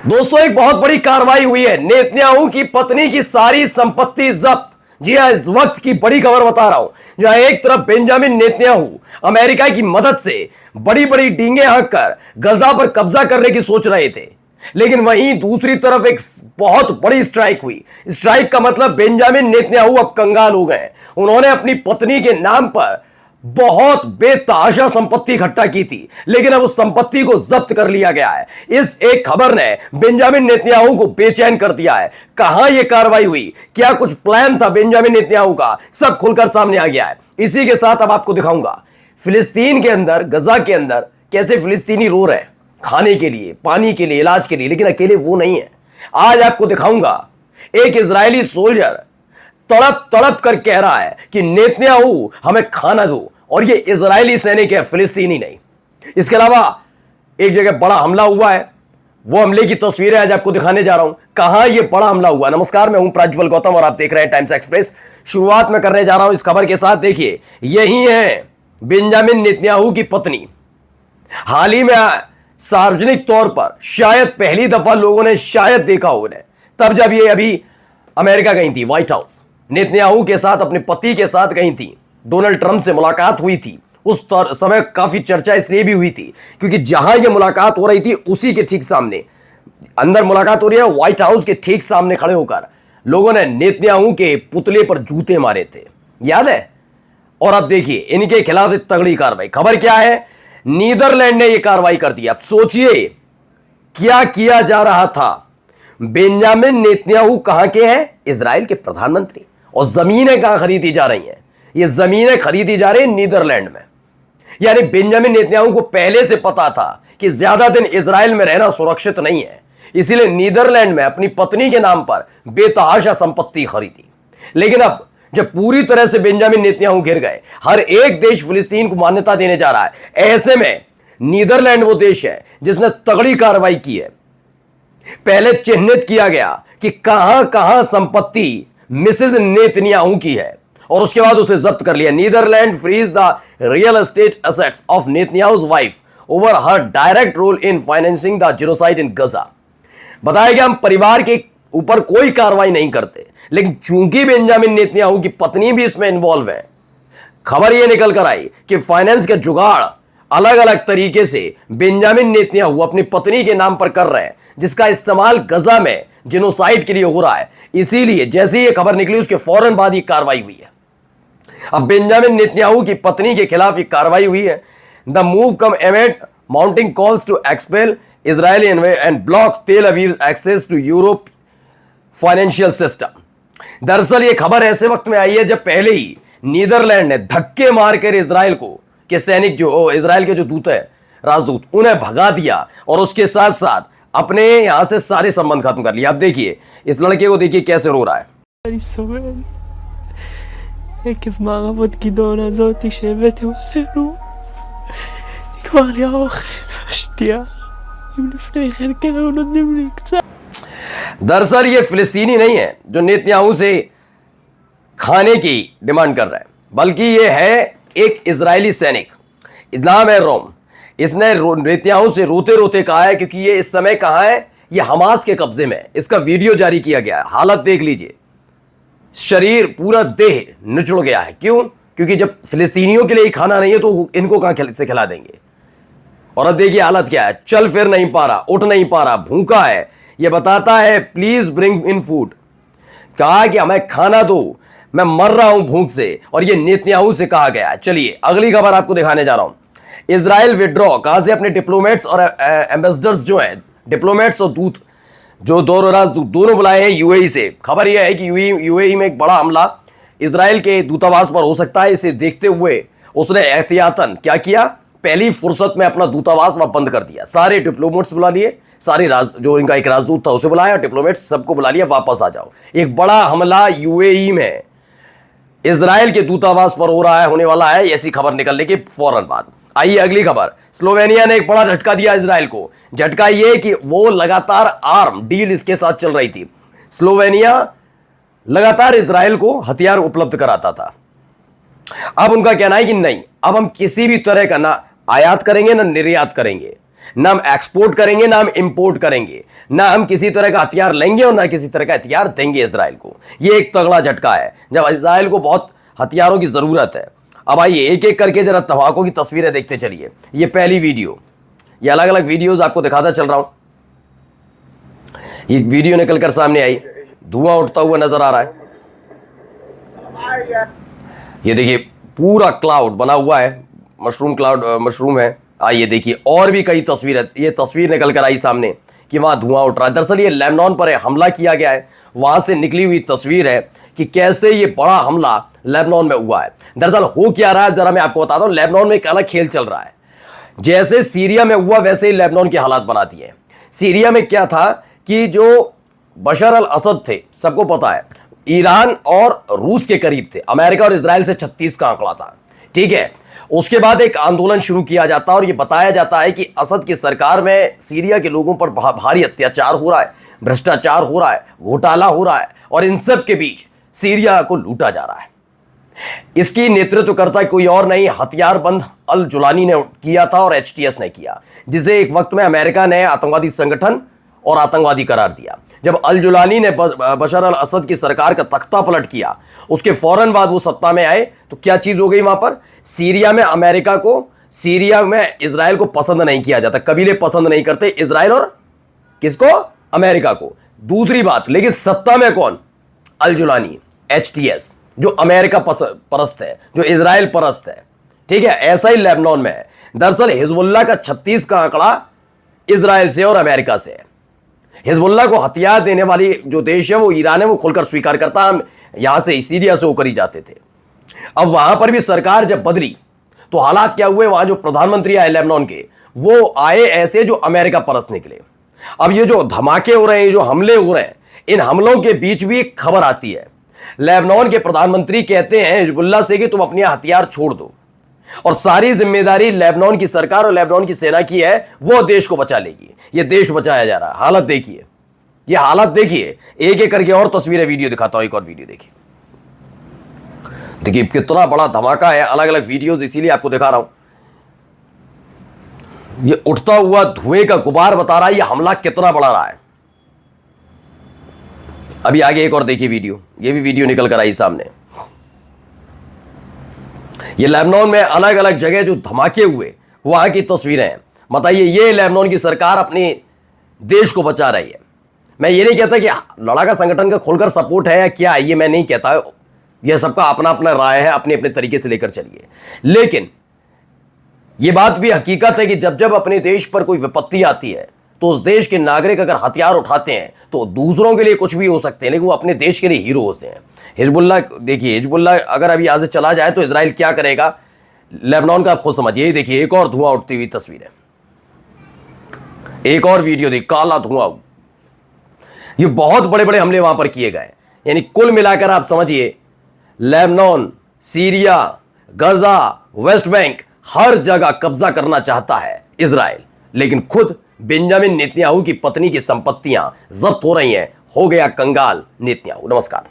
दोस्तों एक बहुत बड़ी कार्रवाई हुई है। नेतन्याहू की पत्नी की सारी संपत्ति जब्त। जी हां, इस वक्त की बड़ी खबर बता रहा हूं। जहां एक तरफ बेंजामिन नेतन्याहू अमेरिका की मदद से बड़ी बड़ी डींगे हाँक कर गजा पर कब्जा करने की सोच रहे थे, लेकिन वहीं दूसरी तरफ एक बहुत बड़ी स्ट्राइक हुई। स्ट्राइक का मतलब बेंजामिन नेतन्याहू अब कंगाल हो गए। उन्होंने अपनी पत्नी के नाम पर बहुत बेतहाशा संपत्ति इकट्ठा की थी, लेकिन अब उस संपत्ति को जब्त कर लिया गया है। इस एक खबर ने बेंजामिन नेतन्याहू को बेचैन कर दिया है। कहां यह कार्रवाई हुई, क्या कुछ प्लान था बेंजामिन नेतन्याहू का, सब खुलकर सामने आ गया है। इसी के साथ अब आपको दिखाऊंगा फिलिस्तीन के अंदर, गजा के अंदर कैसे फिलिस्तीनी रो रहे हैं खाने के लिए, पानी के लिए, इलाज के लिए, लेकिन अकेले वो नहीं है। आज आपको दिखाऊंगा एक इजरायली सोल्जर तड़प तड़प कर कह रहा है कि नेतन्याहू हमें खाना दो, और ये इजरायली सैनिक है, फिलिस्तीनी नहीं। इसके अलावा एक जगह बड़ा हमला हुआ है, वो हमले की तस्वीरें आज आपको दिखाने जा रहा हूं। कहां ये बड़ा हमला हुआ। नमस्कार, मैं हूं प्रज्वल गौतम और आप देख रहे हैं टाइम्स एक्सप्रेस। शुरुआत में करने जा रहा हूं इस खबर के साथ। देखिए, यही है बेंजामिन नेतन्याहू की पत्नी। हाल ही में सार्वजनिक तौर पर शायद पहली दफा लोगों ने शायद देखा हो उन्हें, तब जब ये अभी अमेरिका गई थी, व्हाइट हाउस नेतन्याहू के साथ, अपने पति के साथ गई थी। डोनाल्ड ट्रंप से मुलाकात हुई थी। उस समय काफी चर्चा इसलिए भी हुई थी क्योंकि जहां यह मुलाकात हो रही थी उसी के ठीक सामने, अंदर मुलाकात हो रही है, व्हाइट हाउस के ठीक सामने खड़े होकर लोगों ने नेतन्याहू के पुतले पर जूते मारे थे, याद है। और अब देखिए इनके खिलाफ एक तगड़ी कार्रवाई। खबर क्या है, नीदरलैंड ने यह कार्रवाई कर दी। अब सोचिए क्या किया जा रहा था। बेंजामिन नेतन्याहू कहां के हैं, इजराइल के प्रधानमंत्री, और जमीनें कहां खरीदी जा रही हैं, ये जमीनें खरीदी जा रही हैं नीदरलैंड में। यानी बेंजामिन नेतन्याहू को पहले से पता था कि ज्यादा दिन इजराइल में रहना सुरक्षित नहीं है, इसीलिए नीदरलैंड में अपनी पत्नी के नाम पर बेतहाशा संपत्ति खरीदी। लेकिन अब जब पूरी तरह से बेंजामिन नेतन्याहू घिर गए, हर एक देश फिलिस्तीन को मान्यता देने जा रहा है, ऐसे में नीदरलैंड वो देश है जिसने तगड़ी कार्रवाई की है। पहले चिन्हित किया गया कि कहां कहां संपत्ति मिसेज नेतन्याहू की है, और उसके बाद उसे जब्त कर लिया। Netherland freeze the real estate assets of Netanyahu's wife over her direct role in financing the genocide in Gaza. बताया गया हम परिवार के ऊपर कोई कार्रवाई नहीं करते, लेकिन चूंकि बेंजामिन नेतन्याहू की पत्नी भी इसमें इन्वॉल्व है, खबर यह निकल कर आई कि फाइनेंस के जुगाड़ अलग अलग तरीके से बेंजामिन नेतन्याहू अपनी पत्नी के नाम पर कर रहे हैं, जिसका इस्तेमाल गजा में जेनोसाइड के लिए हो रहा है। इसीलिए जैसे ये खबर निकली उसके फौरन बाद ये कार्रवाई हुई है। अब बेंजामिन नेतन्याहू की पत्नी के खिलाफ ये कार्रवाई हुई है। The move came amid mounting calls to expel Israeli and block Tel Aviv access to Europe financial system. दरअसल ये खबर ऐसे वक्त में आई है जब पहले ही नीदरलैंड ने धक्के मारकर इजराइल को के सैनिक, जो इजराइल के जो दूत है, राजदूत, उन्हें भगा दिया, और उसके साथ साथ अपने यहां से सारे संबंध खत्म कर लिया। अब देखिए इस लड़के को, देखिए कैसे रो रहा है। עקב מערבות גדעון הזאת שהבאתם עלינו נגמר לי האוכל והשתייה, אם לפני כן כן היו נותנים לי קצת। दरअसल ये फिलिस्तीनी नहीं है जो नेतन्याहू से खाने की डिमांड कर रहा है, बल्कि ये है एक इजरायली सैनिक, इस्लाम है रोम। इसने नेतन्याहू से रोते रोते कहा है, क्योंकि ये इस समय कहां है, ये हमास के कब्जे में है। इसका वीडियो जारी किया गया है, हालत देख लीजिए, शरीर पूरा देह निचुड़ गया है। क्यों? क्योंकि जब फिलिस्तीनियों के लिए ही खाना नहीं है तो इनको कहां से खिला देंगे। और अब देखिए हालत क्या है, चल फिर नहीं पा रहा, उठ नहीं पा रहा, भूखा है। ये बताता है प्लीज ब्रिंग इन फूड, कहा कि हमें खाना दो, मैं मर रहा हूं भूख से, और ये नेतन्याहू से कहा गया। चलिए अगली खबर आपको दिखाने जा रहा हूं। इजराइल विड्रॉ, कहां से, अपने डिप्लोमेट्स और एम्बेसडर्स जो हैं, डिप्लोमेट्स और दूत, जो दो राजदूत दोनों बुलाए हैं यूएई से। खबर यह है कि यूएई में एक बड़ा हमला इजराइल के दूतावास पर हो सकता है। इसे देखते हुए उसने एहतियातन क्या किया, पहली फुर्सत में अपना दूतावास वहां बंद कर दिया। सारे डिप्लोमेट्स बुला लिए, सारे जो इनका एक राजदूत था उसे बुलाया, डिप्लोमेट्स सबको बुला लिया, वापस आ जाओ। एक बड़ा हमला यूएई में इजराइल के दूतावास पर हो रहा है, होने वाला है, ऐसी खबर निकलने के फौरन बाद। आइए अगली खबर। स्लोवेनिया ने एक बड़ा झटका दिया इजराइल को। झटका यह कि वो लगातार आर्म डील इसके साथ चल रही थी। स्लोवेनिया लगातार इजराइल को हथियार उपलब्ध कराता था। अब उनका कहना है कि नहीं, अब हम किसी भी तरह का ना आयात करेंगे ना निर्यात करेंगे। ना हम एक्सपोर्ट करेंगे, ना हम इंपोर्ट करेंगे, ना हम किसी तरह का हथियार लेंगे और ना किसी तरह का हथियार देंगे इजराइल को। यह एक तगड़ा झटका है जब इजराइल को बहुत हथियारों की जरूरत है। अब आइए एक एक करके जरा धमाकों की तस्वीरें देखते चलिए। ये पहली वीडियो, ये अलग अलग वीडियोस आपको दिखाता चल रहा हूं। ये वीडियो निकलकर सामने आई, धुआं उठता हुआ नजर आ रहा है। ये देखिए पूरा क्लाउड बना हुआ है, मशरूम क्लाउड, मशरूम है। आइए देखिए और भी कई तस्वीरें, ये तस्वीर निकल कर आई सामने कि वहां धुआं उठ रहा है। दरअसल ये लेबनान पर हमला किया गया है, वहां से निकली हुई तस्वीर है कि कैसे ये बड़ा हमला लेबनान में हुआ है। दरअसल हो क्या रहा है जरा मैं आपको बताता हूं। लेबनान में एक अलग खेल चल रहा है। जैसे सीरिया में हुआ वैसे ही लेबनान के हालात बना दिए। सीरिया में क्या था कि जो बशर अल असद थे, सबको पता है, ईरान और रूस के करीब थे। अमेरिका और इजराइल से 36 का आंकड़ा था, ठीक है। उसके बाद एक आंदोलन शुरू किया जाता है और यह बताया जाता है कि असद की सरकार में सीरिया के लोगों पर भारी अत्याचार हो रहा है, भ्रष्टाचार हो रहा है, घोटाला हो रहा है और इन सब के बीच सीरिया को लूटा जा रहा है। इसकी नेतृत्व करता कोई और नहीं, हथियारबंद अल जुलानी ने किया था और HTS ने किया, जिसे एक वक्त में अमेरिका ने आतंकवादी संगठन और आतंकवादी करार दिया। जब अल जुलानी ने बशर अल असद की सरकार का तख्ता पलट किया, उसके फौरन बाद वो सत्ता में आए, तो क्या चीज हो गई वहां पर? सीरिया में अमेरिका को, सीरिया में इजराइल को पसंद नहीं किया जाता। कबीले पसंद नहीं करते इजराइल और किसको? अमेरिका को। दूसरी बात, लेकिन सत्ता में कौन? अल जुलानी, HTS, जो अमेरिका परस्त है, जो इजराइल परस्त है, ठीक है। ऐसा ही लेबनान में है। दरअसल हिजबुल्लाह का 36 का आंकड़ा इजराइल से और अमेरिका से है। हिजबुल्लाह को हथियार देने वाली जो देश है वो ईरान है, वो खुलकर स्वीकार करता। हम यहां से सीरिया से होकर ही जाते थे। अब वहां पर भी सरकार जब बदली तो हालात क्या हुए? वहां जो प्रधानमंत्री आए लेबनान के, वो आए ऐसे जो अमेरिका परस्त निकले। अब ये जो धमाके हो रहे हैं, जो हमले हो रहे हैं, इन हमलों के बीच भी एक खबर आती है। लेबनान के प्रधानमंत्री कहते हैं हिजबुल्लाह से कि तुम अपने हथियार छोड़ दो और सारी जिम्मेदारी लेबनान की सरकार और लेबनान की सेना की है, वो देश को बचा लेगी। ये देश बचाया जा रहा है। हालत देखिए, ये हालत देखिए। एक एक करके और तस्वीरें, वीडियो दिखाता हूं, एक और वीडियो देखिए। देखिए कितना बड़ा धमाका है, अलग अलग वीडियोस इसीलिए आपको दिखा रहा हूं। ये उठता हुआ धुएं का गुबार बता रहा है ये हमला कितना बड़ा रहा है। अभी आगे एक और देखिए वीडियो, ये भी वीडियो निकल कर आई सामने। ये लेबनान में अलग अलग जगह जो धमाके हुए वहां की तस्वीरें हैं। बताइए, ये लेबनान की सरकार अपने देश को बचा रही है। मैं ये नहीं कहता कि लड़ाका संगठन का खोलकर सपोर्ट है या क्या है, ये मैं नहीं कहता। यह सबका अपना अपना राय है, अपने अपने तरीके से लेकर चलिए। लेकिन यह बात भी हकीकत है कि जब जब अपने देश पर कोई विपत्ति आती है तो उस देश के नागरिक अगर हथियार उठाते हैं तो दूसरों के लिए कुछ भी हो सकते हैं, लेकिन वो अपने देश के लिए हीरो होते हैं। हिजबुल्लाह देखिए, हिजबुल्लाह अगर अभी यहां से चला जाए तो इजराइल क्या करेगा लेबनान का आप खुद समझिए। देखिए एक और धुआं उठती हुई तस्वीर है, एक और वीडियो देखिए, काला धुआं। ये बहुत बड़े बड़े हमले वहां पर किए गए। यानी कुल मिलाकर आप समझिए लेबनान, सीरिया, गजा, वेस्ट बैंक, हर जगह कब्जा करना चाहता है इजराइल, लेकिन खुद बेंजामिन नेतन्याहू की पत्नी की संपत्तियां जब्त हो रही हैं। हो गया कंगाल नेतन्याहू। नमस्कार।